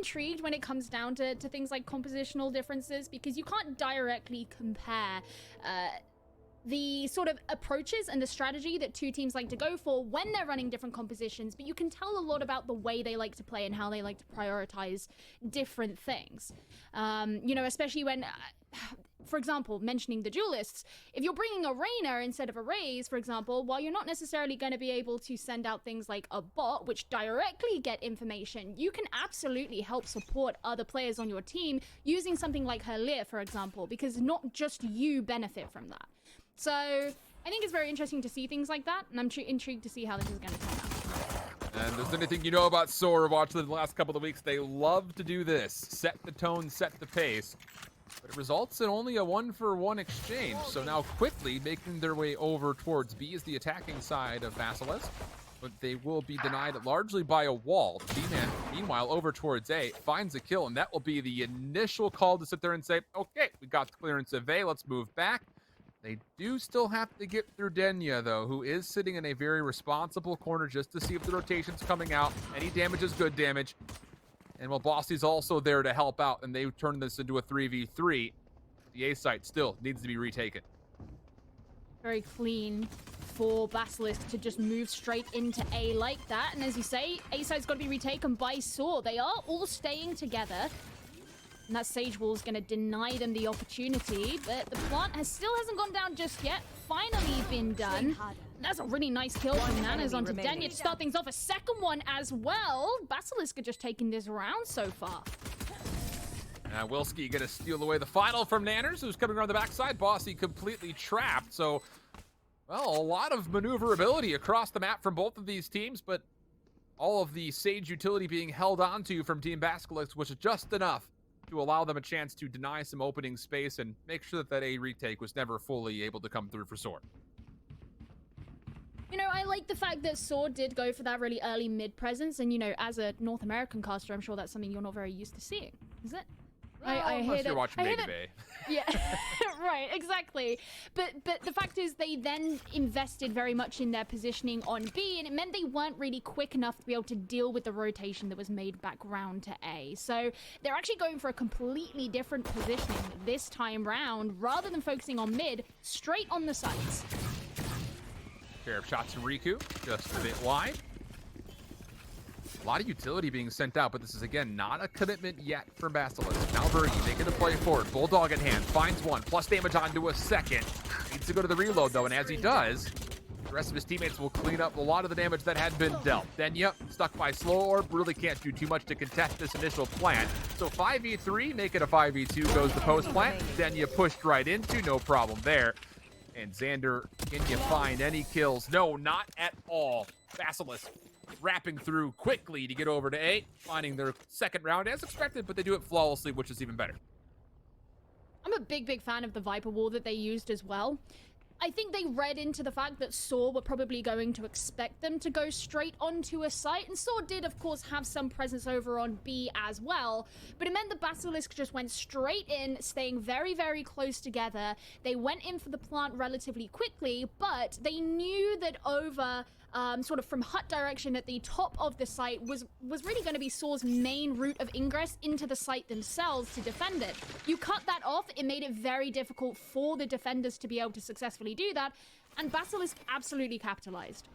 intrigued when it comes down to things like compositional differences, because you can't directly compare the sort of approaches and the strategy that two teams like to go for when they're running different compositions, but you can tell a lot about the way they like to play and how they like to prioritize different things. You know, especially when, for example, mentioning the duelists, if you're bringing a Reyna instead of a Raze, for example, while you're not necessarily going to be able to send out things like a bot, which directly get information, you can absolutely help support other players on your team using something like her Lear, for example, because not just you benefit from that. So I think it's very interesting to see things like that, and I'm intrigued to see how this is going to turn out. And if there's anything you know about SoaR, watched the last couple of weeks, they love to do this. Set the tone, set the pace. But it results in only a 1-for-1 exchange. So now quickly making their way over towards B is the attacking side of Basilisk. But they will be denied largely by a wall. B-Man, meanwhile, over towards A, finds a kill, and that will be the initial call to sit there and say, okay, we got the clearance of A, let's move back. They do still have to get through Denya, though, who is sitting in a very responsible corner just to see if the rotation's coming out. Any damage is good damage. And while Bossy's also there to help out, and they turn this into a 3v3, the A site still needs to be retaken. Very clean for Basilisk to just move straight into A like that. And as you say, A site's got to be retaken by SoaR. They are all staying together. And that Sage Wall is going to deny them the opportunity, but the plant still hasn't gone down just yet. Finally been done. That's a really nice kill from Nanas onto Denya to start things off. A second one as well. Basilisk are just taking this round so far. Now Wilski going to steal away the final from Nanners, who's coming around the backside. Bossy completely trapped. So, well, a lot of maneuverability across the map from both of these teams, but all of the Sage utility being held onto from Team Basilisk, which is just enough to allow them a chance to deny some opening space and make sure that that A retake was never fully able to come through for SoaR. You know, I like the fact that SoaR did go for that really early mid presence, and you know, as a North American caster, I'm sure that's something you're not very used to seeing, is it? Well, I hear that you're watching Mega Bay. Yeah, right, exactly. But the fact is they then invested very much in their positioning on B, and it meant they weren't really quick enough to be able to deal with the rotation that was made back round to A. So they're actually going for a completely different positioning this time round, rather than focusing on mid, straight on the sides. Pair of shots from Riku, just a bit wide. A lot of utility being sent out, but this is, again, not a commitment yet for Basilisk. Now Verdi making a play forward. Bulldog in hand, finds one, plus damage onto a second. Needs to go to the reload, though, and as he does, the rest of his teammates will clean up a lot of the damage that had been dealt. Denya, stuck by SoaR, really can't do too much to contest this initial plant. So 5v3, make it a 5v2, goes the post plant. Denya pushed right into, no problem there. And Xander, can you find any kills? No, not at all. Basilisk wrapping through quickly to get over to A, finding their second round as expected, but they do it flawlessly, which is even better. I'm a big fan of the Viper wall that they used as well. I think they read into the fact that SoaR were probably going to expect them to go straight onto a site, and SoaR did, of course, have some presence over on B as well, but it meant the Basilisk just went straight in, staying very close together. They went in for the plant relatively quickly, but they knew that over sort of from hut direction at the top of the site was really going to be SoaR's main route of ingress into the site themselves to defend it. You cut that off, it made it very difficult for the defenders to be able to successfully do that, and Basilisk absolutely capitalized.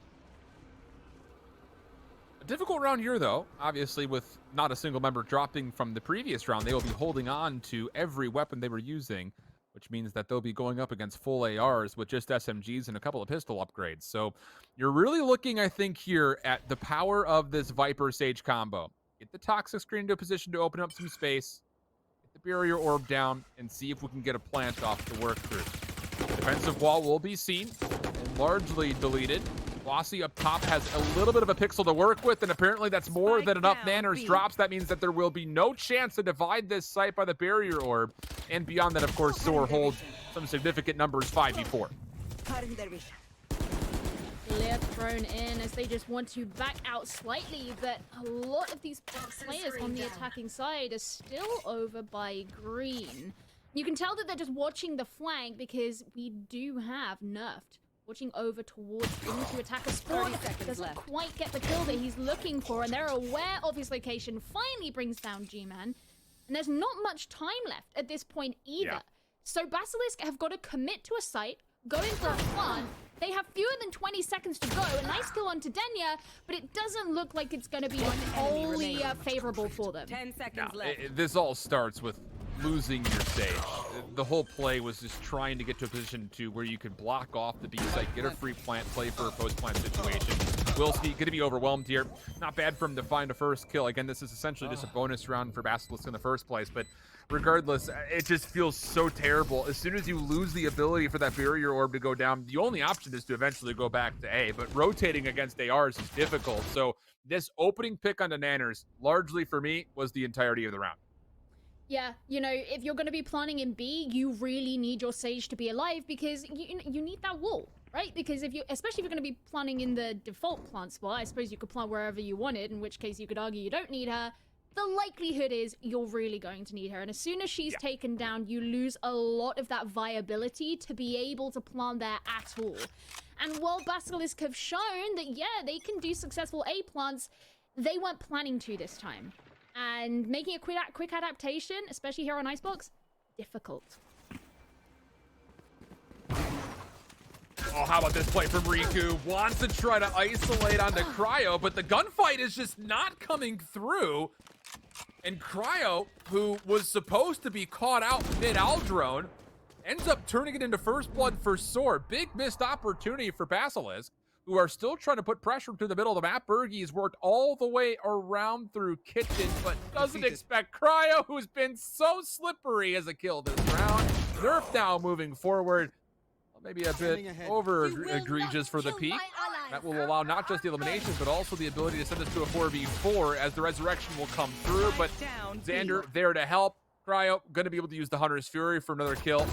A difficult round here, though. Obviously, with not a single member dropping from the previous round, they will be holding on to every weapon they were using, which means that they'll be going up against full ARs with just SMGs and a couple of pistol upgrades. So you're really looking, I think, here at the power of this Viper Sage combo. Get the Toxic Screen into a position to open up some space, get the barrier orb down, and see if we can get a plant off to work through. Defensive wall will be seen and largely deleted. Bossy up top has a little bit of a pixel to work with, and apparently that's more than enough. Nanners drops. That means that there will be no chance to divide this site by the barrier orb. And beyond that, of course, SoaR holds some significant numbers 5v4. Lear thrown in as they just want to back out slightly, but a lot of these players on the attacking side are still over by green. You can tell that they're just watching the flank because we do have nerfed watching over towards him to attack a spawn. 30 seconds Doesn't left. quite get the kill that he's looking for, and they're aware of his location. Finally brings down G-Man, and there's not much time left at this point either. Yeah. So Basilisk have got to commit to a site, go in for a plant. They have fewer than 20 seconds to go. A nice kill onto Denya, but it doesn't look like it's going to be wholly favorable for them. 10 seconds left. This all starts with losing your stage. The whole play was just trying to get to a position to where you could block off the B site, get a free plant, play for a post-plant situation. Wilski going to be overwhelmed here. Not bad for him to find a first kill. Again, this is essentially just a bonus round for Basilisk in the first place, but regardless, it just feels so terrible. As soon as you lose the ability for that barrier orb to go down, the only option is to eventually go back to A, but rotating against ARs is difficult. So this opening pick on the Nanners, largely for me, was the entirety of the round. Yeah, you know, if you're going to be planning in B, you really need your Sage to be alive because you need that wall, right? Because especially if you're going to be planning in the default plant spot, I suppose you could plant wherever you wanted, in which case you could argue you don't need her. The likelihood is you're really going to need her. And as soon as she's taken down, you lose a lot of that viability to be able to plant there at all. And while Basilisk have shown that, yeah, they can do successful A plants, they weren't planning to this time. And making a quick adaptation, especially here on Icebox, difficult. Oh, how about this play from Riku? Wants to try to isolate onto Cryo, but the gunfight is just not coming through. And Cryo, who was supposed to be caught out mid-Aldrone, ends up turning it into first blood for SoaR. Big missed opportunity for Basilisk, who are still trying to put pressure to the middle of the map. Bergie's worked all the way around through Kitchen, but doesn't expect Cryo, who's been so slippery as a kill this round. Nerf now moving forward. Well, maybe a bit over egregious for the peak. That will allow not just the elimination, but also the ability to send us to a 4v4 as the resurrection will come through. But Xander there to help. Cryo going to be able to use the Hunter's Fury for another kill.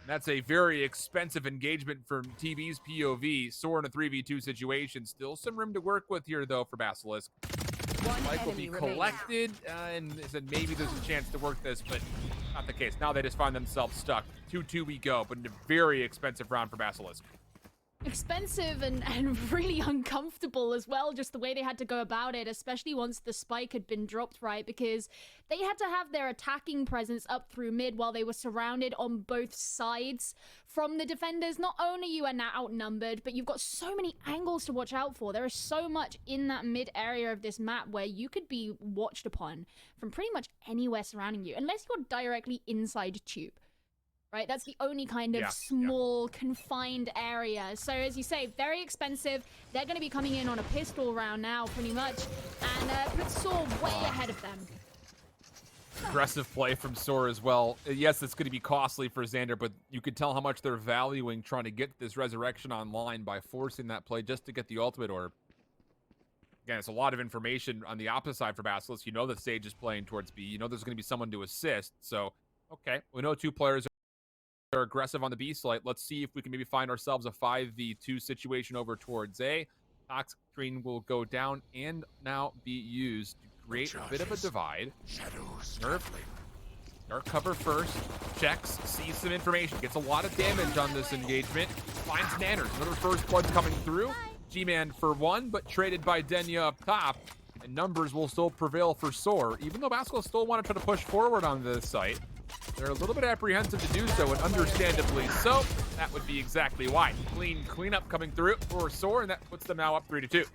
That's a very expensive engagement from TV's POV. SoaR in a 3v2 situation. Still some room to work with here, though, for Basilisk. Life will be collected, and they said maybe there's a chance to work this, but not the case. Now they just find themselves stuck. 2-2 we go, but a very expensive round for Basilisk. Expensive and really uncomfortable as well, just the way they had to go about it, especially once the spike had been dropped, right? Because they had to have their attacking presence up through mid while they were surrounded on both sides from the defenders. Not only you are now outnumbered, but you've got so many angles to watch out for. There is so much in that mid area of this map where you could be watched upon from pretty much anywhere surrounding you, unless you're directly inside tube. Right, that's the only kind of small, confined area. So, as you say, very expensive. They're going to be coming in on a pistol round now, pretty much. And put SoaR way ahead of them. Aggressive play from SoaR as well. Yes, it's going to be costly for Xander, but you could tell how much they're valuing trying to get this resurrection online by forcing that play just to get the ultimate orb. Again, it's a lot of information on the opposite side for Basilisk. You know the Sage is playing towards B. You know there's going to be someone to assist. So, okay, we know two players are aggressive on the B site. Let's see if we can maybe find ourselves a 5v2 situation over towards A. Toxic Screen will go down and now be used to create a bit of a divide. Nerf. Dark cover first. Checks. Sees some information. Gets a lot of damage on this engagement. Finds Nanners. Another first blood coming through. G-Man for one, but traded by Denya up top. And numbers will still prevail for SoaR. Even though Basilisk still want to try to push forward on this site, they're a little bit apprehensive to do so, and understandably so. That would be exactly why. Cleanup coming through for SoaR, and that puts them now up 3-2.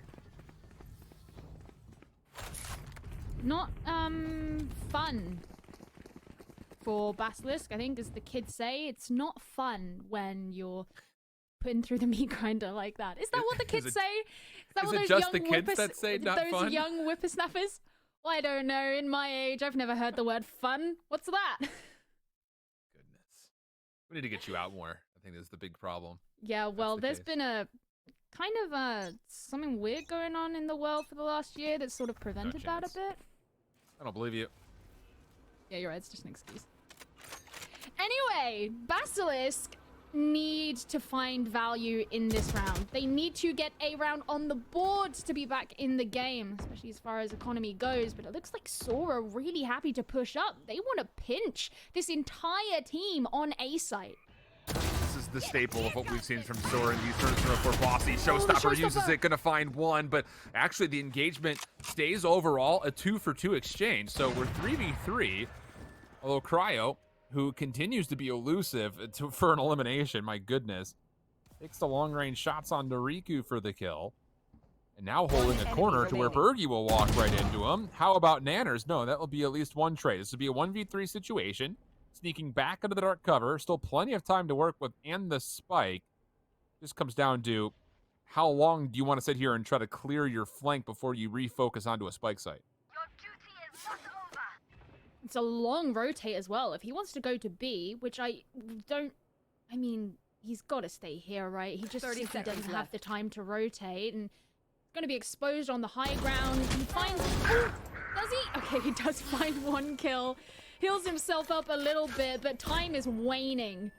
Not fun for Basilisk, I think, as the kids say. It's not fun when you're putting through the meat grinder like that. Is that what the kids say? Is that what those just the kids that say not fun? Those young whippersnappers? Well, I don't know. In my age, I've never heard the word fun. What's that? Goodness. We need to get you out more. I think that's the big problem. Yeah, well, there's been a kind of something weird going on in the world for the last year that's sort of prevented that a bit. I don't believe you. Yeah, you're right. It's just an excuse. Anyway, Basilisk need to find value in this round. They need to get a round on the board to be back in the game, especially as far as economy goes. But it looks like SoaR are really happy to push up. They want to pinch this entire team on A site. This is the staple of what we've seen from SoaR in these turns before. Bossy, Showstopper uses it, gonna find one, but actually the engagement stays overall a 2-for-2 exchange. So we're 3v3, although Cryo, who continues to be elusive for an elimination, my goodness, takes the long-range shots on Riku for the kill. And now holding a corner to where Bergie will walk right into him. How about Nanners? No, that will be at least one trade. This will be a 1v3 situation. Sneaking back into the dark cover. Still plenty of time to work with and the spike. Just comes down to how long do you want to sit here and try to clear your flank before you refocus onto a spike site? Your duty is not over. It's a long rotate as well. If he wants to go to B, which I mean, he's got to stay here, right? He just simply doesn't have the time to rotate, and going to be exposed on the high ground. He finds... Oh, does he? Okay, he does find one kill. Heals himself up a little bit, but time is waning.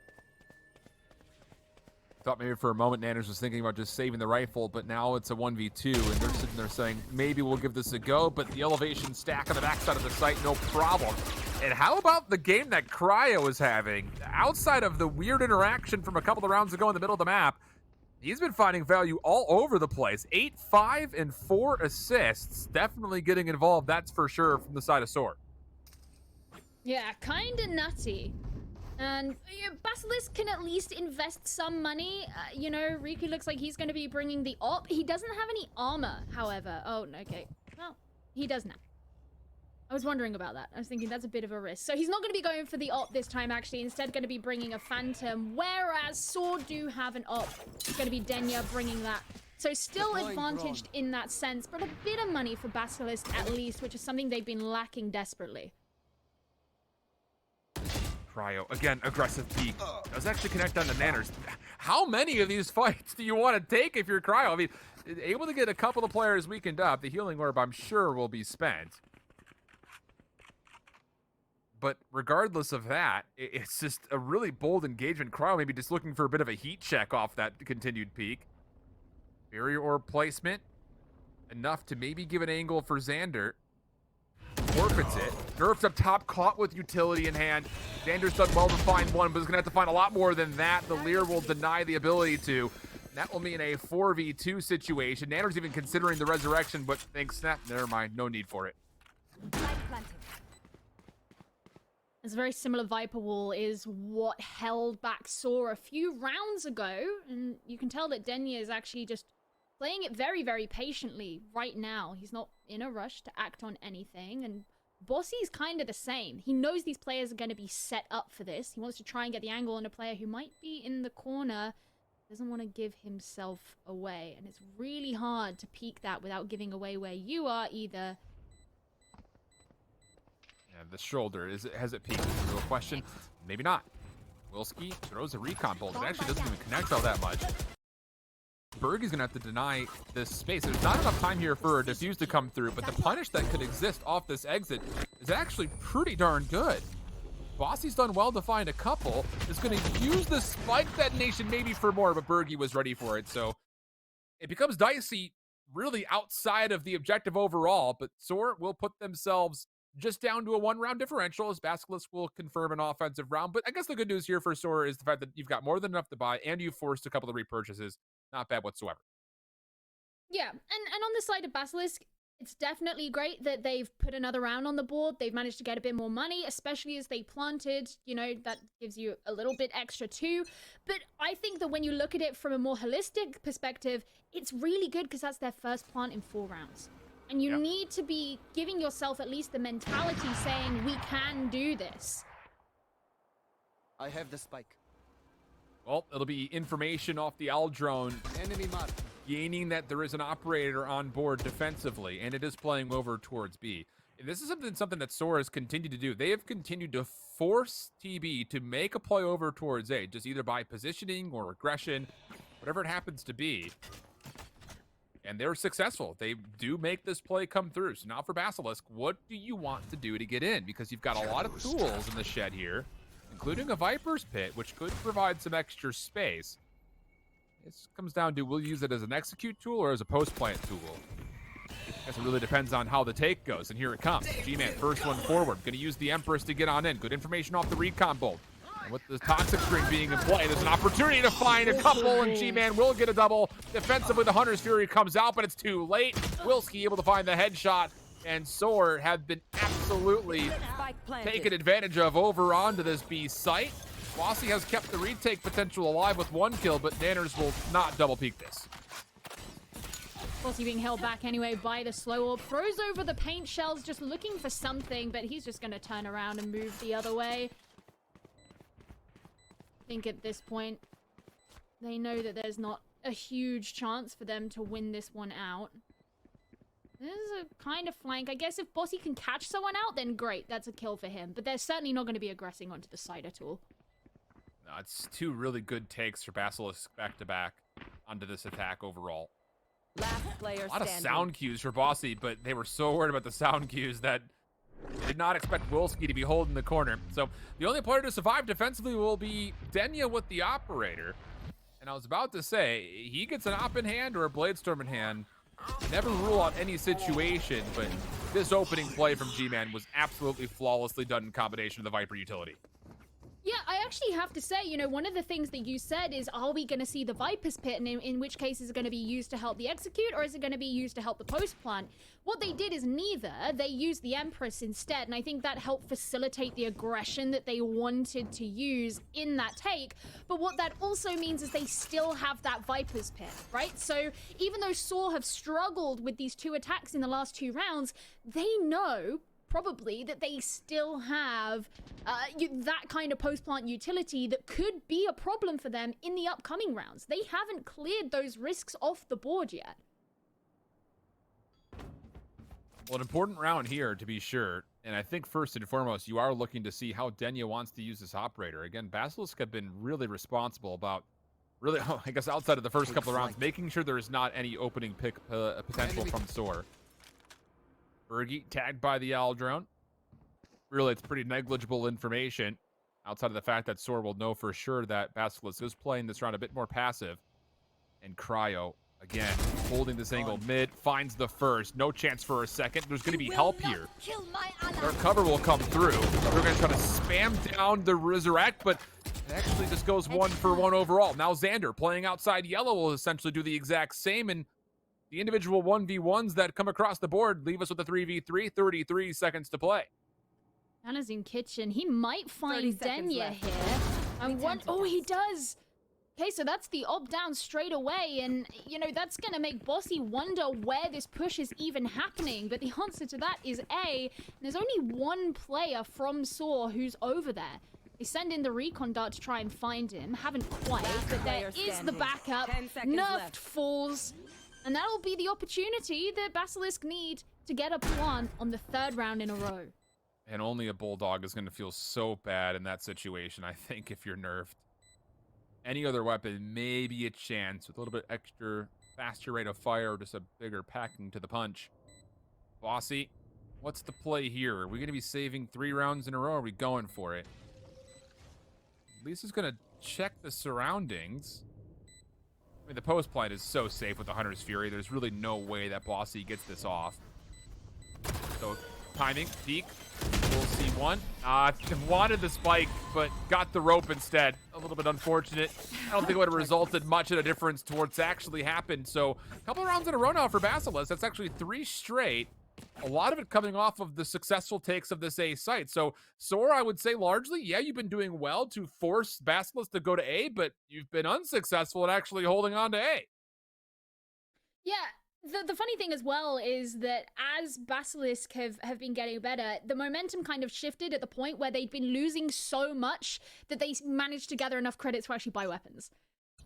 Thought maybe for a moment Nanners was thinking about just saving the rifle, but now it's a 1v2, and they're sitting there saying, maybe we'll give this a go, but the elevation stack on the backside of the site, no problem. And how about the game that Cryo is having? Outside of the weird interaction from a couple of rounds ago in the middle of the map, he's been finding value all over the place. 8, 5, and 4 assists. Definitely getting involved, that's for sure, from the side of SoaR. Yeah, kinda nutty. And Basilisk can at least invest some money. You know, Riku looks like he's going to be bringing the op. He doesn't have any armor, however. Oh, okay. Well, he does now. I was wondering about that. I was thinking that's a bit of a risk. So he's not going to be going for the op this time, actually. Instead, going to be bringing a Phantom, whereas SoaR do have an op. It's going to be Denya bringing that. So still advantaged in that sense, but a bit of money for Basilisk at least, which is something they've been lacking desperately. Cryo, again, aggressive peek. Does actually connect on the Nanners. How many of these fights do you want to take if you're Cryo? I mean, able to get a couple of players weakened up. The healing orb, I'm sure, will be spent. But regardless of that, it's just a really bold engagement. Cryo maybe just looking for a bit of a heat check off that continued peak. Barrier orb placement. Enough to maybe give an angle for Xander. Forfeits it. Nerfs up top, caught with utility in hand. Xander's done well to find one, but is going to have to find a lot more than that. The Lear will deny the ability to. That will mean a 4v2 situation. Nanner's even considering the resurrection, but thanks, snap. Never mind, no need for it. It's a very similar Viper Wall is what held back SoaR a few rounds ago, and you can tell that Denya is actually just playing it very, very patiently right now. He's not in a rush to act on anything, and Bossy's kind of the same. He knows these players are going to be set up for this. He wants to try and get the angle on a player who might be in the corner. Doesn't want to give himself away, and it's really hard to peek that without giving away where you are either. Yeah, the shoulder, has it peaked? Is a real question. Maybe not. Wilski throws a recon bolt. It actually doesn't even connect all that much. Bergie's gonna have to deny this space. There's not enough time here for a defuse to come through, but the punish that could exist off this exit is actually pretty darn good. Bossy's done well to find a couple. Is gonna use the spike detonation maybe for more, but Bergie was ready for it. So it becomes dicey really outside of the objective overall, but SoaR will put themselves just down to a 1-round differential as Basilisk will confirm an offensive round. But I guess the good news here for SoaR is the fact that you've got more than enough to buy and you've forced a couple of repurchases. Not bad whatsoever. Yeah, and on the side of Basilisk, it's definitely great that they've put another round on the board. They've managed to get a bit more money, especially as they planted. You know, that gives you a little bit extra too. But I think that when you look at it from a more holistic perspective, it's really good because that's their first plant in 4 rounds. And you need to be giving yourself at least the mentality saying, we can do this. I have the spike. Well, it'll be information off the Owl drone. Enemy mark. Gaining that there is an operator on board defensively, and it is playing over towards B. And this is something that SoaR has continued to do. They have continued to force TB to make a play over towards A, just either by positioning or aggression, whatever it happens to be. And they're successful. They do make this play come through. So now for Basilisk, what do you want to do to get in? Because you've got a lot of tools in the shed here, including a Viper's Pit, which could provide some extra space. This comes down to, will you use it as an execute tool or as a post-plant tool? I guess it really depends on how the take goes, and here it comes. G-Man, first one forward. Going to use the Empress to get on in. Good information off the recon bolt. And with the toxic string being in play, there's an opportunity to find a couple, and G-Man will get a double. Defensively, the Hunter's Fury comes out, but it's too late. Wilski able to find the headshot, and SoaR have been absolutely taken advantage of over onto this B site. Bossy has kept the retake potential alive with 1 kill, but Nanners will not double peek this. Bossy being held back anyway by the SoaR. Throws over the paint shells, just looking for something, but he's just going to turn around and move the other way. I think at this point, they know that there's not a huge chance for them to win this one out. This is a kind of flank. I guess if Bossy can catch someone out, then great. That's a kill for him. But they're certainly not going to be aggressing onto the side at all. No, it's 2 really good takes for Basilisk back-to-back onto this attack overall. Last player A lot of standing. sound cues for Bossy, but they were so worried about the sound cues that they did not expect Wilski to be holding the corner. So the only player to survive defensively will be Denya with the operator. And I was about to say, he gets an op in hand or a Bladestorm in hand. Never rule out any situation, but this opening play from G-Man was absolutely flawlessly done in combination with the Viper utility. Yeah, I actually have to say, you know, one of the things that you said is, are we going to see the Viper's Pit, and in which case is it going to be used to help the execute, or is it going to be used to help the post plant? What they did is neither. They used the Empress instead, and I think that helped facilitate the aggression that they wanted to use in that take. But what that also means is they still have that Viper's Pit, right? So even though SoaR have struggled with these 2 attacks in the last 2 rounds, they know probably that they still have that kind of post-plant utility that could be a problem for them in the upcoming rounds. They haven't cleared those risks off the board yet. Well, an important round here, to be sure. And I think first and foremost, you are looking to see how Denya wants to use this operator. Again, Basilisk have been really responsible about, I guess outside of the first couple of rounds, making sure there is not any opening pick potential from SoaR. Bergie tagged by the Owl drone. Really, it's pretty negligible information outside of the fact that SoaR will know for sure that Basilisk is playing this round a bit more passive. And Cryo, again, holding this angle mid, finds the first. No chance for a second. There's going to be help here. Their cover will come through. They're going to try to spam down the Resurrect, but it actually just goes 1 for 1 overall. Now Xander, playing outside yellow, will essentially do the exact same, and the individual 1v1s that come across the board leave us with a 3v3, 33 seconds to play. Anna's in kitchen. He might find 30 seconds Denya left. here. And one, oh, he does. Okay, so that's the op down straight away. And, you know, that's going to make Bossy wonder where this push is even happening. But the answer to that is A. And there's only 1 player from SoaR who's over there. They send in the recon dart to try and find him. Haven't quite, but there is the backup. 10 seconds Nerfed left. falls. And that'll be the opportunity that Basilisk need to get a plant on the 3rd round in a row. And only a Bulldog is going to feel so bad in that situation, I think, if you're nerfed. Any other weapon, maybe a chance with a little bit extra faster rate of fire or just a bigger packing to the punch. Bossy, what's the play here? Are we going to be saving 3 rounds in a row, or are we going for it? Lisa's going to check the surroundings. I mean, the post plant is so safe with the Hunter's Fury. There's really no way that Bossy gets this off. So, timing, peek. We'll see 1. Wanted the spike, but got the rope instead. A little bit unfortunate. I don't think it would have resulted much in a difference to what's actually happened. So, a couple of rounds in a row now for Basilisk. That's actually 3 straight. A lot of it coming off of the successful takes of this A site. So, SoaR, I would say largely, yeah, you've been doing well to force Basilisk to go to A, but you've been unsuccessful at actually holding on to A. Yeah, the funny thing as well is that as Basilisk have been getting better, the momentum kind of shifted at the point where they'd been losing so much that they managed to gather enough credits to actually buy weapons.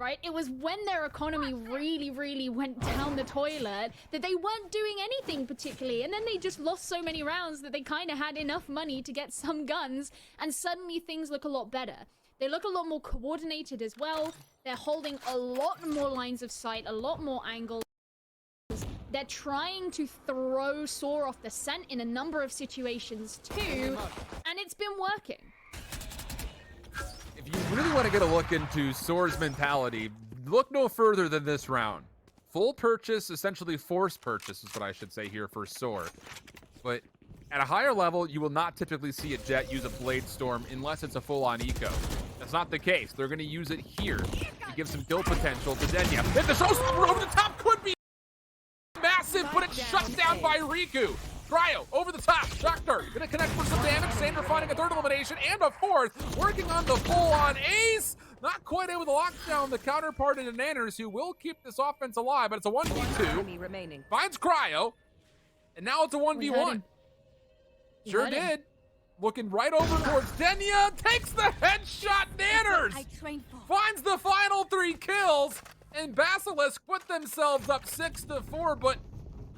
Right? It was when their economy really, really went down the toilet that they weren't doing anything particularly. And then they just lost so many rounds that they kind of had enough money to get some guns. And suddenly things look a lot better. They look a lot more coordinated as well. They're holding a lot more lines of sight, a lot more angles. They're trying to throw SoaR off the scent in a number of situations too. And it's been working. If you really want to get a look into SoaR's mentality, look no further than this round. Full purchase, essentially forced purchase is what I should say here for SoaR. But At a higher level, you will not typically see a Jet use a Blade Storm unless it's a full-on eco. That's not the case. They're going to use it here to give some kill potential to Denya. If the showstopper over the top could be massive, but it's shut down by Riku. Cryo over the top. Shock dart. Going to connect for some damage. Sander finding a third elimination and a fourth. Working on the full-on ace. Not quite able to lock down the counterpart in Nanners, who will keep this offense alive, but it's a 1v2. Finds Cryo. And now it's a 1v1. Sure did. Looking right over towards Denya. Takes the headshot. Nanners finds the final 3 kills. And Basilisk put themselves up 6-4. But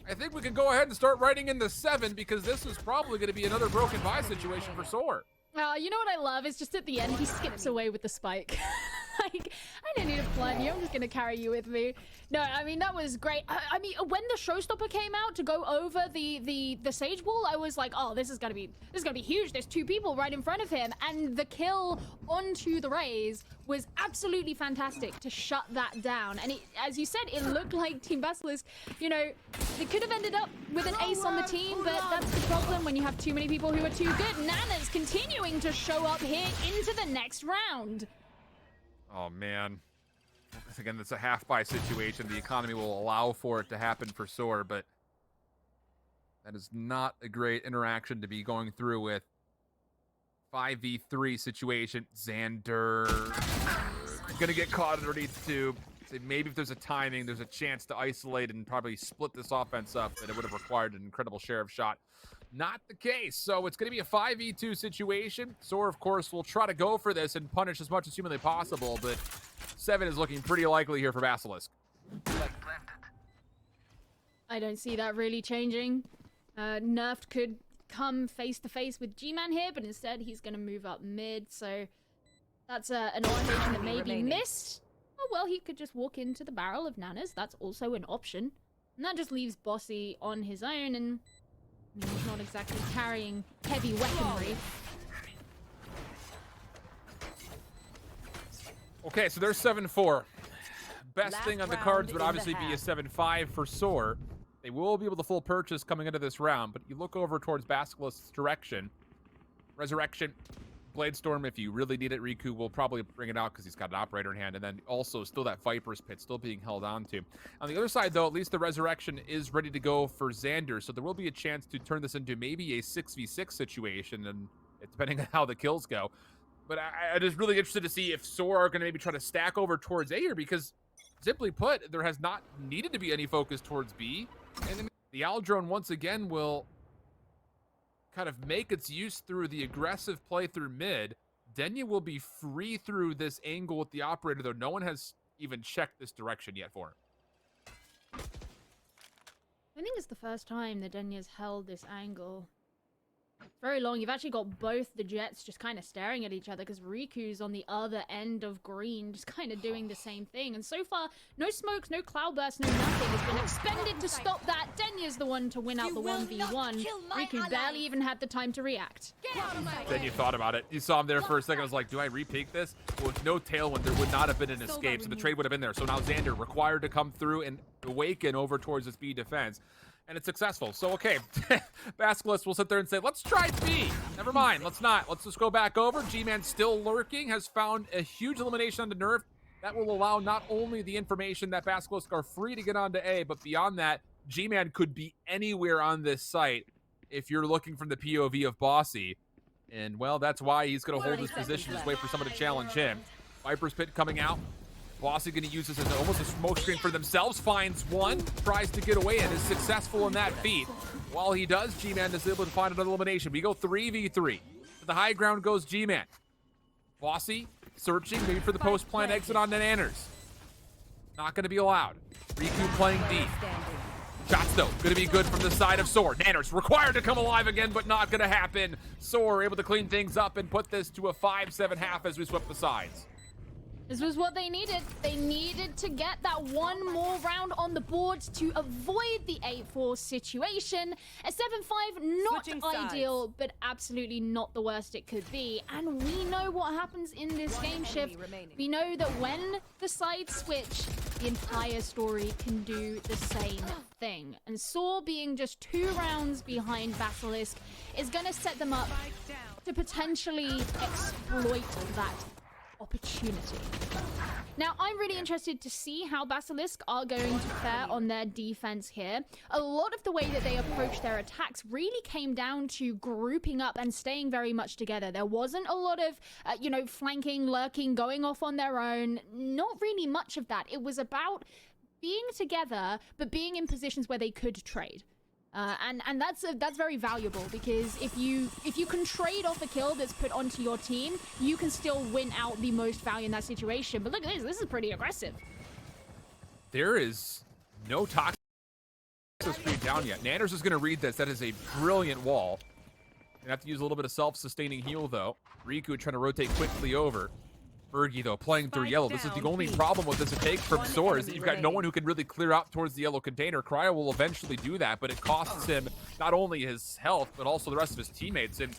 I think we can go ahead and start writing in the 7 because this is probably going to be another broken buy situation for SoaR. You know what I love is just at the end, he skips away with the spike. Like, I don't need to plant you, I'm just gonna carry you with me. No, I mean, that was great. I mean, when the showstopper came out to go over the Sage Wall, I was like, oh, this is gonna be huge. There's 2 people right in front of him, and the kill onto the Raze was absolutely fantastic to shut that down. And it, as you said, it looked like Team Basilisk, you know, they could have ended up with an ace on the team, but that's the problem when you have too many people who are too good. Nana's continuing to show up here into the next round. Oh, man. Again, it's a half-buy situation. The economy will allow for it to happen for SoaR, but that is not a great interaction to be going through with. 5v3 situation. Xander gonna get caught underneath too. Maybe if there's a timing, there's a chance to isolate and probably split this offense up, and it would have required an incredible share of shot. Not the case. So it's going to be a 5v2 situation. SoaR, of course, will try to go for this and punish as much as humanly possible, but 7 is looking pretty likely here for Basilisk. I don't see that really changing. Nerfed could come face-to-face with G-Man here, but instead he's going to move up mid, so that's an orientation that may be missed. Oh, well, he could just walk into the barrel of Nanas. That's also an option. And that just leaves Bossy on his own, and I mean, he's not exactly carrying heavy weaponry. Okay, so there's 7-4. Best thing on the cards would obviously be a 7-5 for SoaR. They will be able to full purchase coming into this round, but you look over towards Basilisk's direction. Resurrection, Blade Storm, if you really need it, Riku will probably bring it out because he's got an operator in hand, and then also still that Viper's Pit still being held on to. On the other side, though, at least the Resurrection is ready to go for Xander, so there will be a chance to turn this into maybe a 6v6 situation, and depending on how the kills go. But I'm just really interested to see if SoaR are going to maybe try to stack over towards A here, because simply put, there has not needed to be any focus towards B, and then the Owl Drone once again will kind of make its use through the aggressive play through mid. Denya will be free through this angle with the operator, though no one has even checked this direction yet for him. I think it's the first time that Denya's held this angle very long. You've actually got both the Jets just kind of staring at each other because Riku's on the other end of green, just kind of doing the same thing. And so far, no smokes, no cloudburst, no nothing has been expended to stop that. Denya's the one to win out the 1v1. Riku barely even had the time to react. Denya thought about it. You saw him there for a second. I was like, do I re-peek this? Well, with no tailwind, there would not have been an escape, so the trade would have been there. So now Xander required to come through and awaken over towards this B defense. And it's successful. So, okay, Basilisk will sit there and say, let's try B. Never mind, let's not. Let's just go back over. G-Man still lurking, has found a huge elimination onto Nerf. That will allow not only the information that Basilisk are free to get onto A, but beyond that, G-Man could be anywhere on this site if you're looking from the POV of Bossy. And, well, that's why he's going to hold his position, just wait for someone to challenge him. Viper's Pit coming out. Bossy going to use this as almost a smoke screen for themselves. Finds one, tries to get away, and is successful in that feat. While he does, G-Man is able to find another elimination. We go 3v3. To the high ground goes G-Man. Bossy searching, maybe for the post-plant exit on the Nanners. Not going to be allowed. Riku playing D. Shots, though, going to be good from the side of SoaR. Nanners required to come alive again, but not going to happen. SoaR able to clean things up and put this to a 5-7 half as we swap the sides. This was what they needed. They needed to get that one more round on the board to avoid the 8-4 situation. A 7-5, not ideal, but absolutely not the worst it could be. And we know what happens in this game shift. We know that when the sides switch, the entire story can do the same thing. And SoaR being just 2 rounds behind Basilisk is going to set them up to potentially exploit that opportunity. Now, I'm really interested to see how Basilisk are going to fare on their defense here. A lot of the way that they approach their attacks really came down to grouping up and staying very much together. There wasn't a lot of, flanking, lurking, going off on their own. Not really much of that. It was about being together, but being in positions where they could trade. And that's very valuable, because if you can trade off a kill that's put onto your team, you can still win out the most value in that situation. But look at this. This is pretty aggressive. There is no toxic screen down yet. Nanners is going to read this. That is a brilliant wall. Gonna have to use a little bit of self-sustaining heal, though. Riku trying to rotate quickly over. Fergie, though, playing through yellow. This is the only problem with this take from SoaR, is that you've got no one who can really clear out towards the yellow container. Cryo will eventually do that, but it costs him not only his health, but also the rest of his teammates. And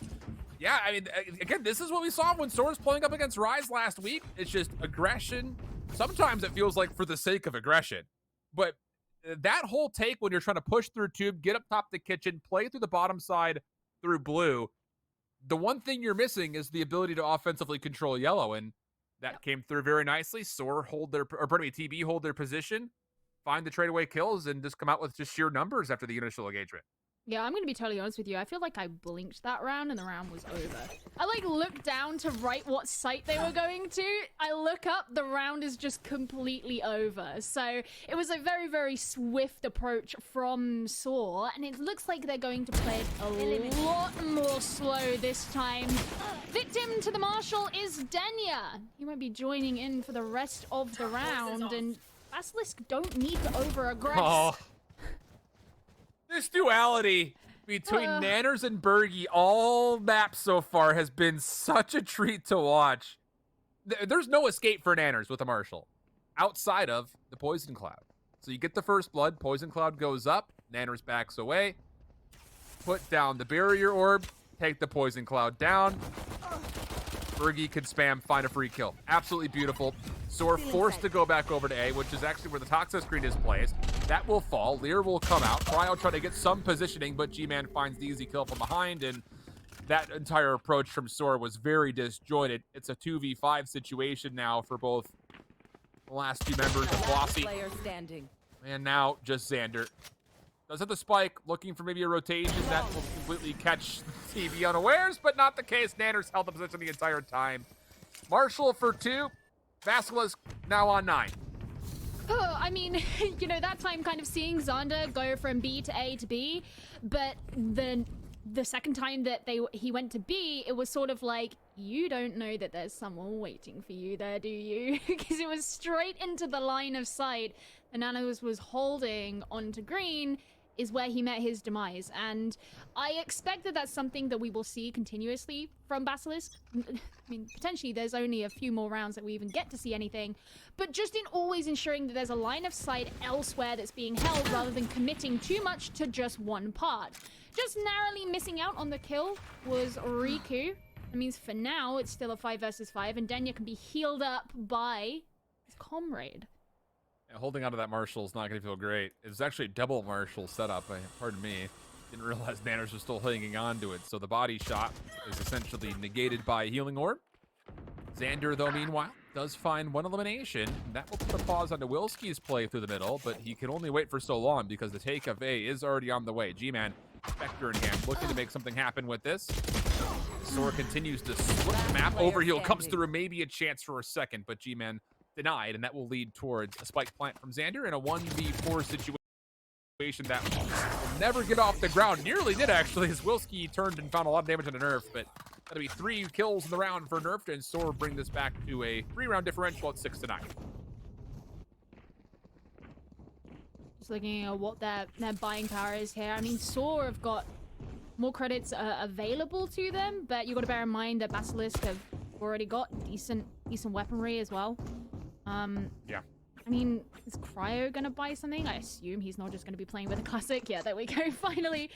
yeah, I mean, again, this is what we saw when SoaR's playing up against Rise last week. It's just aggression. Sometimes it feels like for the sake of aggression. But that whole take, when you're trying to push through tube, get up top the kitchen, play through the bottom side through blue, the one thing you're missing is the ability to offensively control yellow. And that came through very nicely. SoaR TB hold their position, find the tradeaway kills, and just come out with just sheer numbers after the initial engagement. Yeah, I'm going to be totally honest with you. I feel like I blinked that round and the round was over. I looked down to write what site they were going to. I look up, the round is just completely over. So it was a very, very swift approach from SoaR, and it looks like they're going to play it a lot more slow this time. Victim to the Marshal is Denya. He won't be joining in for the rest of the round, and Basilisk don't need to over-aggress. Oh. This duality between Nanners and Bergie all map so far has been such a treat to watch. There's no escape for Nanners with a Marshal outside of the Poison Cloud. So you get the first blood, Poison Cloud goes up, Nanners backs away, put down the barrier orb, take the Poison Cloud down. Bergie can spam, find a free kill. Absolutely beautiful. SoaR forced to go back over to A, which is actually where the Toxic screen is placed. That will fall. Lear will come out. Cryo try to get some positioning, but G-Man finds the easy kill from behind, and that entire approach from SoaR was very disjointed. It's a 2v5 situation now for both the last two members of Bossy. And now just Xander. Does have the spike, looking for maybe a rotation that will completely catch TV unawares, but not the case. Nanners held the position the entire time. Marshall for 2. Basilisk now on 9. Oh, I mean, that time kind of seeing Xander go from B to A to B, but the second time that he went to B, it was sort of like, you don't know that there's someone waiting for you there, do you? Because it was straight into the line of sight. And Nanos was holding onto green is where he met his demise. And I expect that that's something that we will see continuously from Basilisk. I mean, potentially there's only a few more rounds that we even get to see anything, but just in always ensuring that there's a line of sight elsewhere that's being held rather than committing too much to just one part. Just narrowly missing out on the kill was Riku. That means for now, it's still a 5 versus 5, and Denya can be healed up by his comrade. Yeah, holding onto that Marshal is not going to feel great. It was actually a double Marshal setup, pardon me. Didn't realize Nanners was still hanging on to it, so the body shot is essentially negated by a healing orb. Xander, though, meanwhile, does find one elimination. That will put a pause on Wilski's play through the middle, but he can only wait for so long because the take of A is already on the way. G-Man, Spectre in hand, looking to make something happen with this. SoaR continues to split the map. Overheal comes through, maybe a chance for a second, but G-Man denied, and that will lead towards a spike plant from Xander in a 1v4 situation that will never get off the ground. Nearly did, actually, as Wilski turned and found a lot of damage on the Nerf, but that'll be 3 kills in the round for Nerf, and SoaR bring this back to a 3-round differential at 6-9. Just looking at what their buying power is here. I mean, SoaR have got more credits available to them, but you got to bear in mind that Basilisk have already got decent weaponry as well. Yeah. I mean, is Cryo gonna buy something? I assume he's not just gonna be playing with a classic. Yeah, there we go. Finally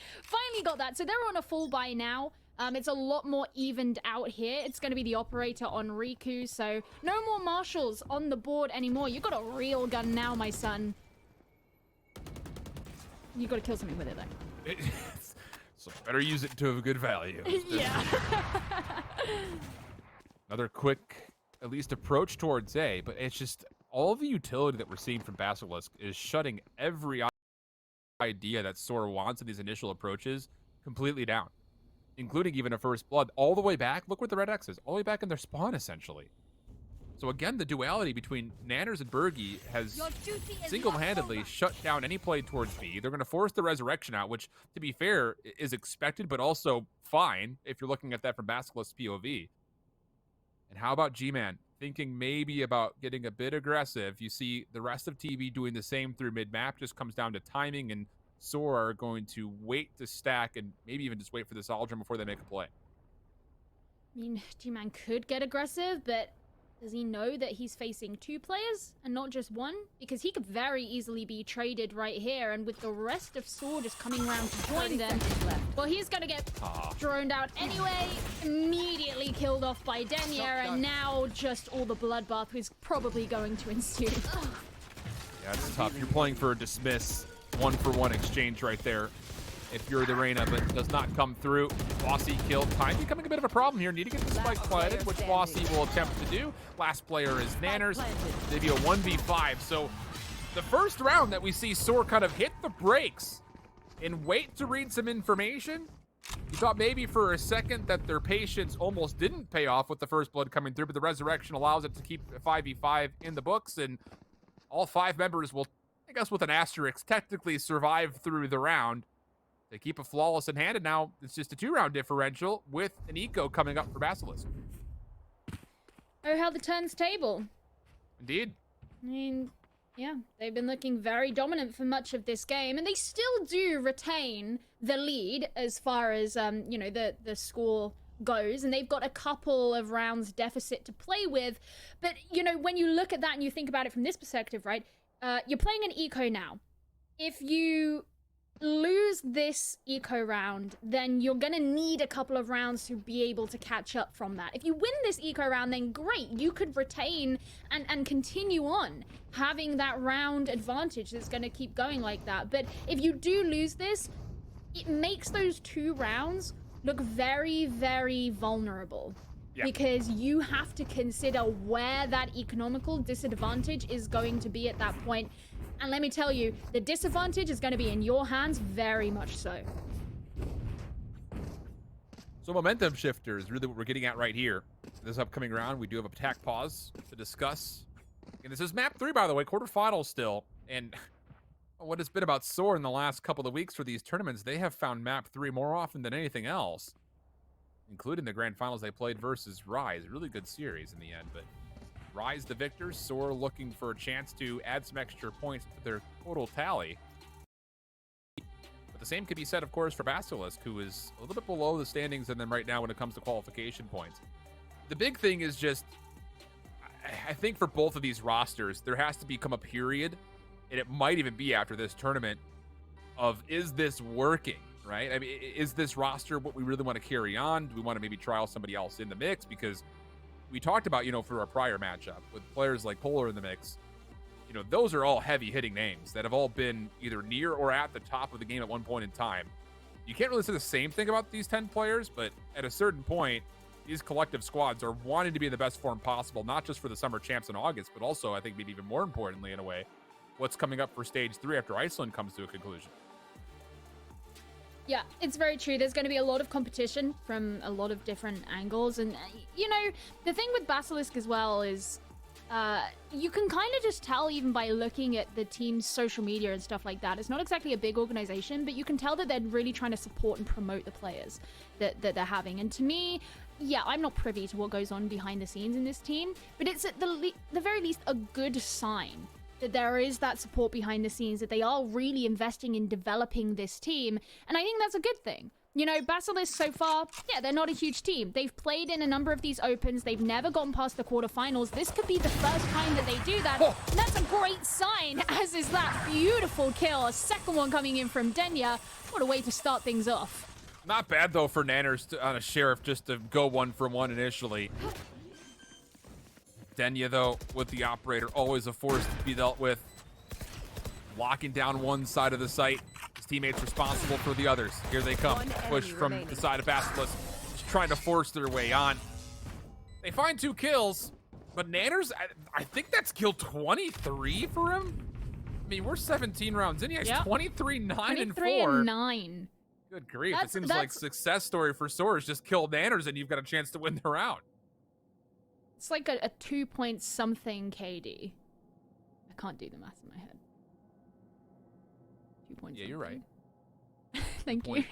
got that. So they're on a full buy now. It's a lot more evened out here. It's going to be the operator on Riku, so no more marshals on the board anymore. You got a real gun now, my son. You got to kill something with it, though. So better use it to a good value. Yeah. Another quick, at least, approach towards A, but it's just all the utility that we're seeing from Basilisk is shutting every idea that SoaR wants in these initial approaches completely down, including even a first blood all the way back. Look where the red X is, all the way back in their spawn, essentially. So again, the duality between Nanners and Bergie has single-handedly shut down any play towards B. They're going to force the resurrection out, which, to be fair, is expected, but also fine if you're looking at that from Basilisk's POV. And how about G-Man? Thinking maybe about getting a bit aggressive. You see the rest of TV doing the same through mid-map. Just comes down to timing, and SoaR are going to wait to stack and maybe even just wait for this Aldrin before they make a play. I mean, G-Man could get aggressive, but does he know that he's facing 2 players and not just 1? Because he could very easily be traded right here, and with the rest of SoaR just coming around to join them, well, he's gonna get droned out anyway, immediately killed off by Denier, and now just all the bloodbath is probably going to ensue. Yeah, it's tough. You're playing for a dismiss, 1-for-1 exchange right there. If you're the Reyna, but does not come through. Flossie killed. Time becoming a bit of a problem here. Need to get the spike planted, which Flossie will attempt to do. Last player is Nanners. They do a 1v5. So the first round that we see SoaR kind of hit the brakes and wait to read some information. You thought maybe for a second that their patience almost didn't pay off with the first blood coming through, but the resurrection allows it to keep 5v5 in the books, and all 5 members will, I guess with an asterisk, technically survive through the round. They keep a flawless in hand, and now it's just a 2-round differential with an eco coming up for Basilisk. Oh, how the turns table. Indeed. I mean, yeah, they've been looking very dominant for much of this game, and they still do retain the lead as far as, you know, the score goes, and they've got a couple of rounds deficit to play with. But, you know, when you look at that and you think about it from this perspective, right, you're playing an eco now. If you lose this eco round, then you're gonna need a couple of rounds to be able to catch up from that. If you win this eco round, then great, you could retain and continue on having that round advantage that's gonna keep going like that. But if you do lose this, it makes those 2 rounds look very, very vulnerable. Yeah. Because you have to consider where that economical disadvantage is going to be at that point. And let me tell you, the disadvantage is going to be in your hands, very much so. So momentum shifter is really what we're getting at right here. This upcoming round, we do have a attack pause to discuss. And this is map 3, by the way, quarterfinals still. And what has been about SoaR in the last couple of weeks for these tournaments, they have found map 3 more often than anything else, including the grand finals they played versus Rise. Really good series in the end, but Rise the victors, SoaR looking for a chance to add some extra points to their total tally. But the same could be said, of course, for Basilisk, who is a little bit below the standings than them right now when it comes to qualification points. The big thing is just, I think for both of these rosters, there has to become a period, and it might even be after this tournament, of is this working, right? I mean, is this roster what we really want to carry on? Do we want to maybe trial somebody else in the mix? Because we talked about, you know, for our prior matchup with players like Polar in the mix, you know, those are all heavy hitting names that have all been either near or at the top of the game at one point in time. You can't really say the same thing about these 10 players, but at a certain point, these collective squads are wanting to be in the best form possible, not just for the summer champs in August, but also, I think maybe even more importantly in a way, what's coming up for stage 3 after Iceland comes to a conclusion. Yeah, it's very true. There's going to be a lot of competition from a lot of different angles. And, you know, the thing with Basilisk as well is you can kind of just tell even by looking at the team's social media and stuff like that. It's not exactly a big organization, but you can tell that they're really trying to support and promote the players that they're having. And to me, yeah, I'm not privy to what goes on behind the scenes in this team, but it's at the very least a good sign that there is that support behind the scenes, that they are really investing in developing this team. And I think that's a good thing. You know, Basilisk so far, yeah, they're not a huge team. They've played in a number of these opens. They've never gotten past the quarterfinals. This could be the first time that they do that. And that's a great sign, as is that beautiful kill. A second one coming in from Denya. What a way to start things off. Not bad, though, for Nanners on a Sheriff just to go 1-for-1 initially. Denya, though, with the operator, always a force to be dealt with. Locking down one side of the site. His teammates responsible for the others. Here they come. Push from the side of Basilisk. Just trying to force their way on. They find 2 kills, but Nanners, I think that's kill 23 for him. I mean, we're 17 rounds in. He has 23, 9, and 4. 23 and 9. Good grief. It seems like success story for SoaR is just kill Nanners and you've got a chance to win the round. It's like a 2-point-something KD. I can't do the math in my head. 2 points. Yeah, you're right. Thank you.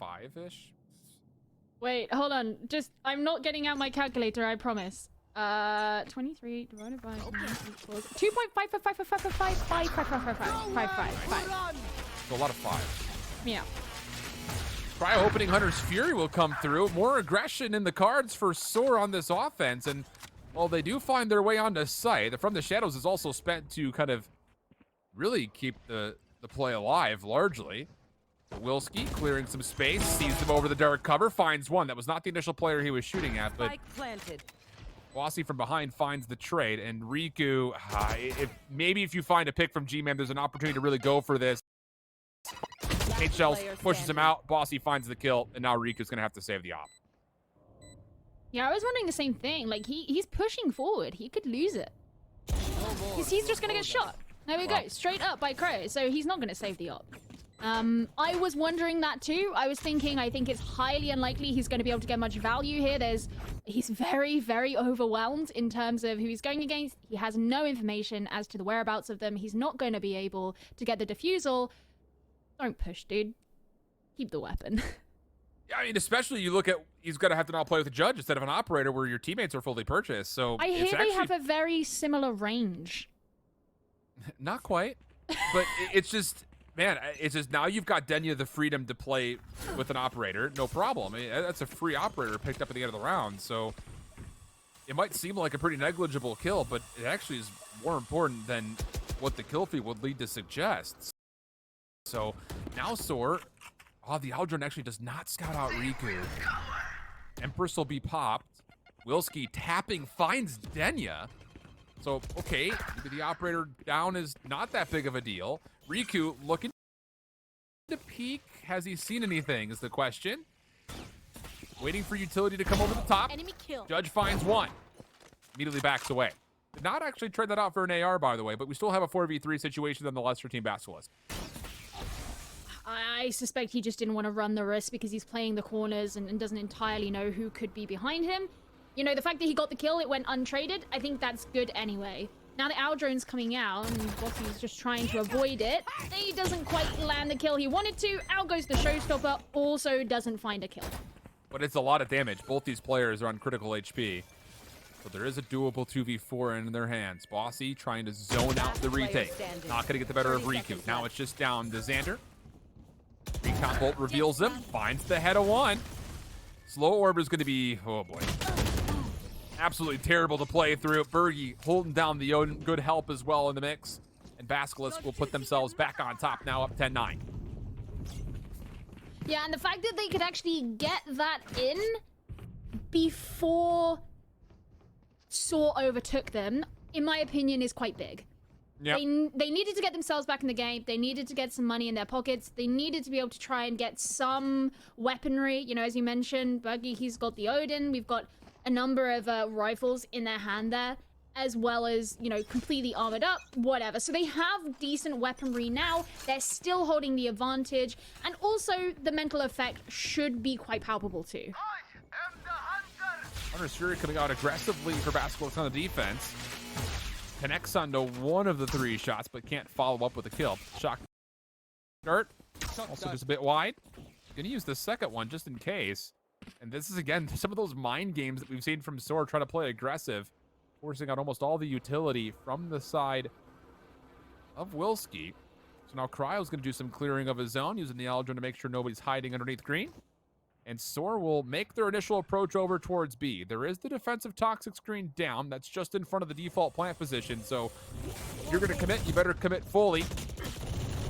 5-ish? Wait, hold on. I'm not getting out my calculator, I promise. 23 divided by 9 equals 2.5. So a lot of 5. Yeah. Cryo opening Hunter's Fury will come through. More aggression in the cards for SoaR on this offense. And while they do find their way onto site, the From the Shadows is also spent to kind of really keep the play alive, largely. Wilski clearing some space, sees him over the dark cover, finds one. That was not the initial player he was shooting at, but Bossy from behind finds the trade. And Riku, if you find a pick from G-Man, there's an opportunity to really go for this. HL pushes him out, Bossy finds the kill, and now Riku's gonna have to save the op. Yeah, I was wondering the same thing. Like, he's pushing forward. He could lose it. He's just gonna get shot. There we go, straight up by Crow, so he's not gonna save the op. I was wondering that too. I think it's highly unlikely he's going to be able to get much value here. He's very, very overwhelmed in terms of who he's going against. He has no information as to the whereabouts of them. He's not going to be able to get the defusal. Don't push, dude. Keep the weapon. Yeah, I mean, especially you look at, he's going to have to now play with a judge instead of an operator where your teammates are fully purchased. So I hear they have a very similar range. Not quite, but it's just... Man, it's just now you've got Denya the freedom to play with an operator. No problem. I mean, that's a free operator picked up at the end of the round. So it might seem like a pretty negligible kill, but it actually is more important than what the kill feed would lead to suggest. So now SoaR, the Aldrin actually does not scout out Riku. Empress will be popped. Wilski tapping finds Denya. So, okay, the operator down is not that big of a deal. Riku looking to peek. Has he seen anything is the question. Waiting for utility to come over the top. Enemy kill. Judge finds one. Immediately backs away. Did not actually trade that out for an AR, by the way, but we still have a 4v3 situation nonetheless for Team Basilisk. I suspect he just didn't want to run the risk because he's playing the corners and doesn't entirely know who could be behind him. You know, the fact that he got the kill, it went untraded, I think that's good anyway. Now the Owl drone's coming out, and Bossy's just trying to avoid it. He doesn't quite land the kill he wanted to. Out goes the showstopper, also doesn't find a kill. But it's a lot of damage. Both these players are on critical HP. So there is a doable 2v4 in their hands. Bossy trying to zone out the retake. Not going to get the better of Riku. Now it's just down to Xander. Recon Bolt reveals him. Finds the head of one. Slow Orb is going to be... Oh, boy. Absolutely terrible to play through. Bergie holding down the Odin. Good help as well in the mix. And Basilisk will put themselves back on top now, up 10-9. Yeah, and the fact that they could actually get that in before SoaR overtook them, in my opinion, is quite big. Yep. They needed to get themselves back in the game. They needed to get some money in their pockets. They needed to be able to try and get some weaponry. You know, as you mentioned, Bergie, he's got the Odin. We've got a number of rifles in their hand there, as well as, you know, completely armored up, whatever. So they have decent weaponry now. They're still holding the advantage. And also, the mental effect should be quite palpable too. I am the hunter. Hunter's Fury coming out aggressively for Basilisk on the defense. Connects onto one of the 3 shots, but can't follow up with a kill. Shock start. Also just a bit wide. Gonna use the second one just in case. And this is, again, some of those mind games that we've seen from SoaR try to play aggressive, forcing out almost all the utility from the side of Wilski. So now Cryo's going to do some clearing of his own, using the Aldrin to make sure nobody's hiding underneath green. And SoaR will make their initial approach over towards B. There is the defensive toxic screen down. That's just in front of the default plant position. So if you're going to commit, you better commit fully.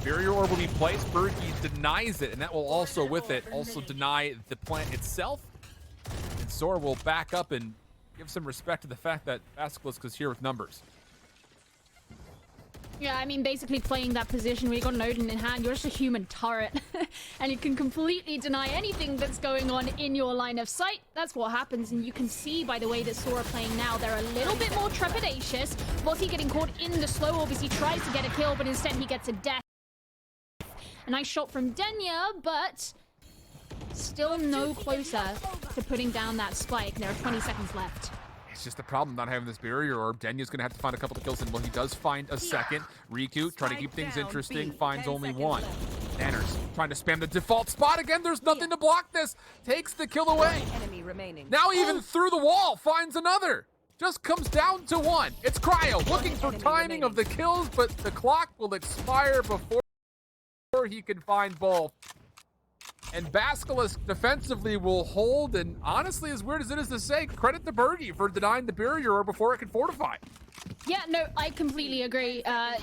Barrier orb will be placed. Berkey denies it, and that will also, with it, also deny the plant itself. And SoaR will back up and give some respect to the fact that Basilisk is here with numbers. Yeah, I mean, basically playing that position where you got an Odin in hand, you're just a human turret. And you can completely deny anything that's going on in your line of sight. That's what happens, and you can see by the way that SoaR are playing now, they're a little bit more trepidatious. Bossy getting caught in the slow obviously tries to get a kill, but instead he gets a death. A nice shot from Denya, but still no closer to putting down that spike. There are 20 seconds left. It's just the problem not having this barrier orb. Denya's going to have to find a couple of kills, and well, he does find a second. Riku trying to keep things interesting, finds only one. Nanners trying to spam the default spot again. There's nothing to block this. Takes the kill away. Enemy remaining. Now even through the wall finds another. Just comes down to one. It's Cryo looking for timing of the kills, but the clock will expire before he can find both. And Basilisk defensively will hold, and honestly, as weird as it is to say, credit to Berkey for denying the barrier before it could fortify. Yeah, no, I completely agree. I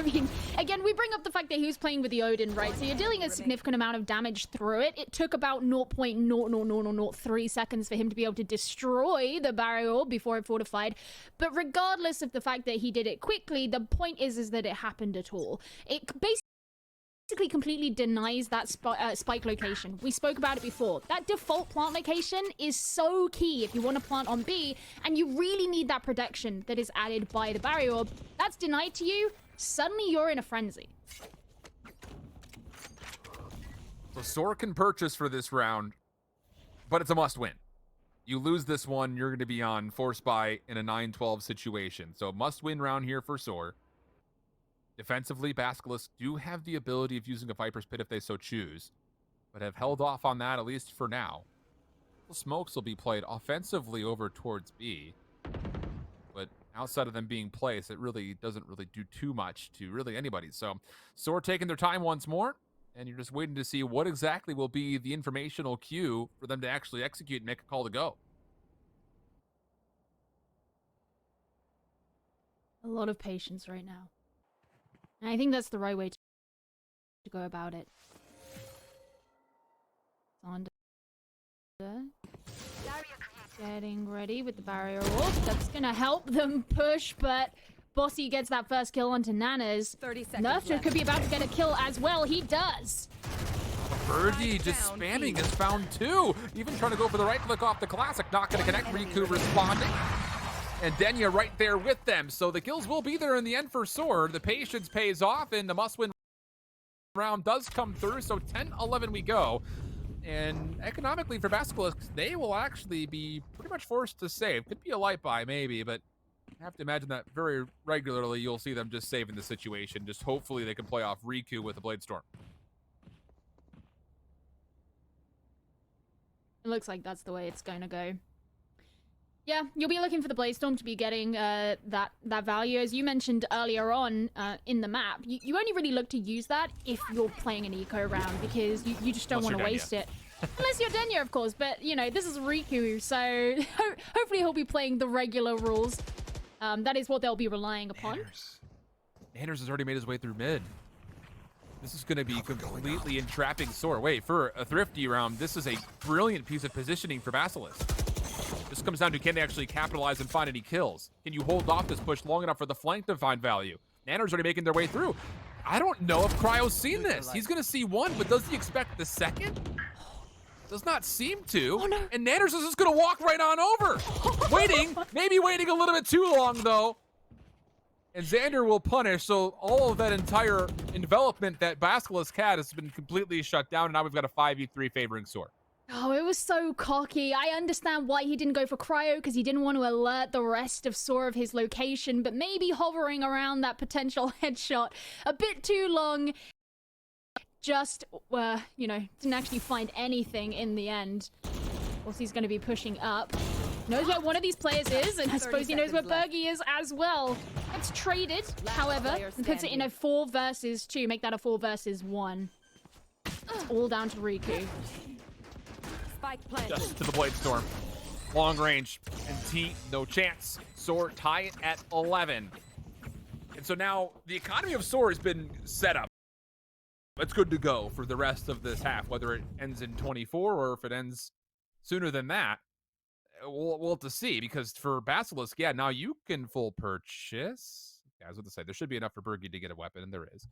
mean, again, we bring up the fact that he was playing with the Odin, right? So you're dealing a significant amount of damage through it. It took about 0.00003 seconds for him to be able to destroy the barrier before it fortified. But regardless of the fact that he did it quickly, the point is that it happened at all. It basically completely denies that spike location. We spoke about it before. That default plant location is so key if you want to plant on B, and you really need that protection that is added by the barrier orb. That's denied to you, suddenly you're in a frenzy. So SoaR can purchase for this round, but it's a must-win. You lose this one, you're going to be on force buy in a 9-12 situation. So must-win round here for SoaR. Defensively, Basilisk do have the ability of using a Viper's Pit if they so choose, but have held off on that, at least for now. The smokes will be played offensively over towards B, but outside of them being placed, it really doesn't really do too much to really anybody. So SoaR taking their time once more, and you're just waiting to see what exactly will be the informational cue for them to actually execute and make a call to go. A lot of patience right now. And I think that's the right way to go about it. Sander getting ready with the barrier orb. That's gonna help them push, but Bossy gets that first kill onto Nanners. 30 seconds Nurture could be about to get a kill as well. He does. Birdie just spamming has found two. Even trying to go for the right click off the classic. Not going to connect. Riku responding. And Denya right there with them. So the kills will be there in the end for SoaR. The patience pays off, and the must-win round does come through. So 10-11 we go. And economically for Basilisk, they will actually be pretty much forced to save. Could be a light buy, maybe, but I have to imagine that very regularly you'll see them just saving the situation. Just hopefully they can play off Riku with the Blade Storm. It looks like that's the way it's going to go. Yeah, you'll be looking for the Blade Storm to be getting that value. As you mentioned earlier on in the map, you only really look to use that if you're playing an eco round, because you just don't want to waste it. Unless you're Denya, of course, but, you know, this is Riku, so hopefully he'll be playing the regular rules. That is what they'll be relying upon. Nanners has already made his way through mid. This is going to be completely entrapping SoaR. Wait, for a thrifty round, this is a brilliant piece of positioning for Basilisk. This comes down to, can they actually capitalize and find any kills? Can you hold off this push long enough for the flank to find value? Nanners already making their way through. I don't know if Cryo's seen this. He's going to see one, but does he expect the second? Does not seem to. Oh, no. And Nanners is just going to walk right on over. Waiting, maybe waiting a little bit too long, though. And Xander will punish, so all of that entire envelopment that Basilisk had has been completely shut down, and now we've got a 5v3 favoring SoaR. Oh, it was so cocky. I understand why he didn't go for Cryo, because he didn't want to alert the rest of SoaR of his location, but maybe hovering around that potential headshot a bit too long. Just, you know, didn't actually find anything in the end. Of course, he's going to be pushing up. Knows where one of these players is, and I suppose he knows where Berkey is as well. It's traded, however, and puts it in a 4 versus 2. Make that a 4 versus 1. It's all down to Riku. Just to the Blade Storm. Long range. And T, no chance. SoaR tie it at 11. And so now the economy of SoaR has been set up. it's good to go for the rest of this half, whether it ends in 24 or if it ends sooner than that. We'll have to see, because for Basilisk, yeah, now you can full purchase. Yeah, I was going to say, there should be enough for Bergie to get a weapon, and there is.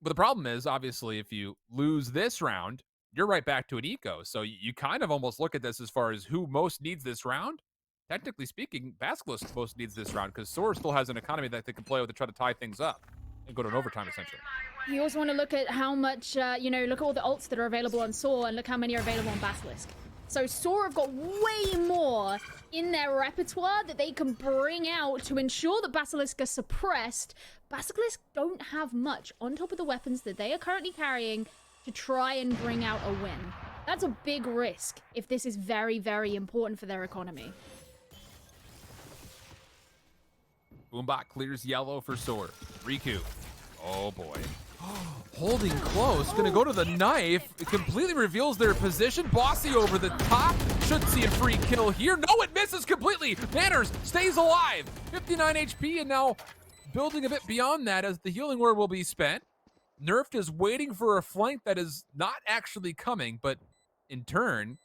But the problem is, obviously, if you lose this round, you're right back to an eco. So you kind of almost look at this as far as who most needs this round. Technically speaking, Basilisk most needs this round, because SoaR still has an economy that they can play with to try to tie things up and go to an overtime, essentially. You also want to look at how much, look at all the ults that are available on SoaR and look how many are available on Basilisk. So SoaR have got way more in their repertoire that they can bring out to ensure that Basilisk are suppressed. Basilisk don't have much on top of the weapons that they are currently carrying to try and bring out a win. That's a big risk if this is very, very important for their economy. Boombot clears yellow for SoaR. Riku. Oh boy. Holding close, gonna go to the knife. It completely reveals their position. Bossy over the top. Should see a free kill here. No, it misses completely. Manners stays alive. 59 HP, and now building a bit beyond that as the healing word will be spent. Nerfed is waiting for a flank that is not actually coming, but in turn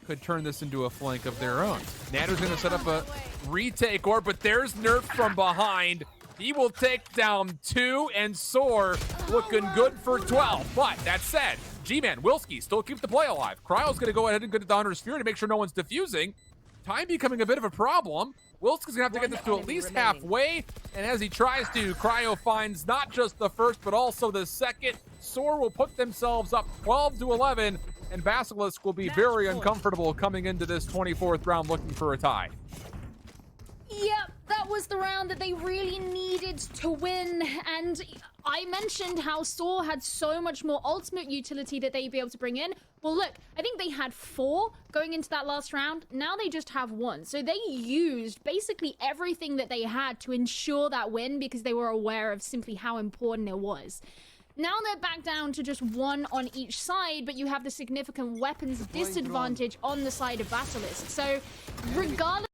could turn this into a flank of their own. Nanner's gonna set up a retake orb, but there's Nerf from behind. He will take down 2, and SoaR looking good for 12. But that said, G-Man, Wilski still keeps the play alive. Cryo's gonna go ahead and get the Hunter's Fury to make sure no one's defusing. Time becoming a bit of a problem. Wilski's gonna have to get this to at least halfway, and as he tries to, Cryo finds not just the first, but also the second. SoaR will put themselves up 12-11, and Basilisk will be very uncomfortable coming into this 24th round looking for a tie. Yep, that was the round that they really needed to win, and I mentioned how SoaR had so much more ultimate utility that they'd be able to bring in. Well, look, I think they had 4 going into that last round. Now they just have 1. So they used basically everything that they had to ensure that win because they were aware of simply how important it was. Now they're back down to just 1 on each side, but you have the significant weapons disadvantage on the side of Basilisk. So regardless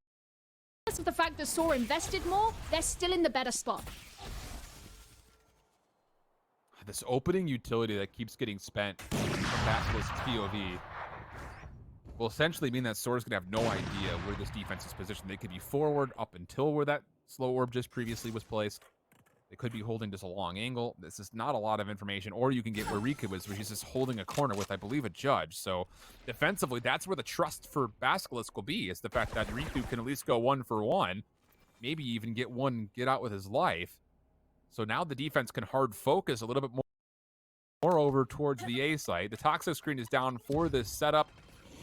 of the fact that SoaR invested more, they're still in the better spot. This opening utility that keeps getting spent from Basilisk's POV will essentially mean that SoaR's gonna have no idea where this defense is positioned. They could be forward up until where that slow orb just previously was placed. They could be holding just a long angle. This is not a lot of information. Or you can get where Riku is, where he's just holding a corner with, I believe, a judge. So defensively, that's where the trust for Basilisk will be, is the fact that Riku can at least go 1 for 1. Maybe even get out with his life. So now the defense can hard focus a little bit more over towards the A site. The toxic screen is down for this setup.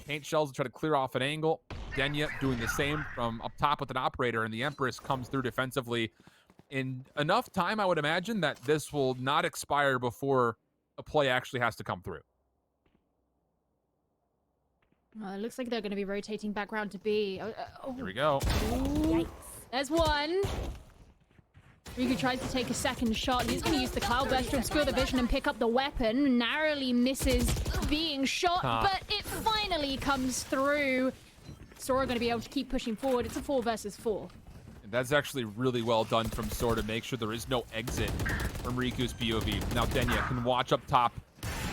Paint shells to try to clear off an angle. Denya doing the same from up top with an operator, and the Empress comes through defensively in enough time, I would imagine, that this will not expire before a play actually has to come through. Well, it looks like they're going to be rotating back round to B. Here we go. Yikes. There's 1. Riku tries to take a second shot. He's going to use the Cloud Burst to obscure the vision and pick up the weapon. Narrowly misses being shot, but it finally comes through. SoaR are going to be able to keep pushing forward. It's a 4 versus 4. That's actually really well done from SoaR to make sure there is no exit from Riku's POV. Now Denya can watch up top.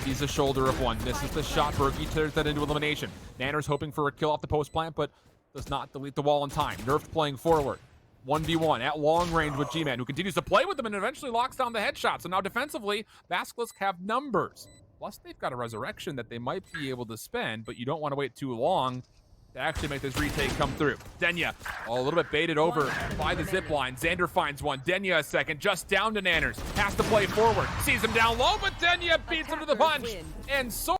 He's a shoulder of 1. Misses the shot. Bergie turns that into elimination. Nanner's hoping for a kill off the post plant, but does not delete the wall in time. Nerfed playing forward. 1v1 at long range with G-Man, who continues to play with them and eventually locks down the headshot. So now defensively, Basilisk have numbers. Plus, they've got a resurrection that they might be able to spend, but you don't want to wait too long to actually make this retake come through. Denya, a little bit baited over by the zip line. Xander finds 1. Denya a second, just down to Nanners. Has to play forward. Sees him down low, but Denya beats him to the punch. And SoaR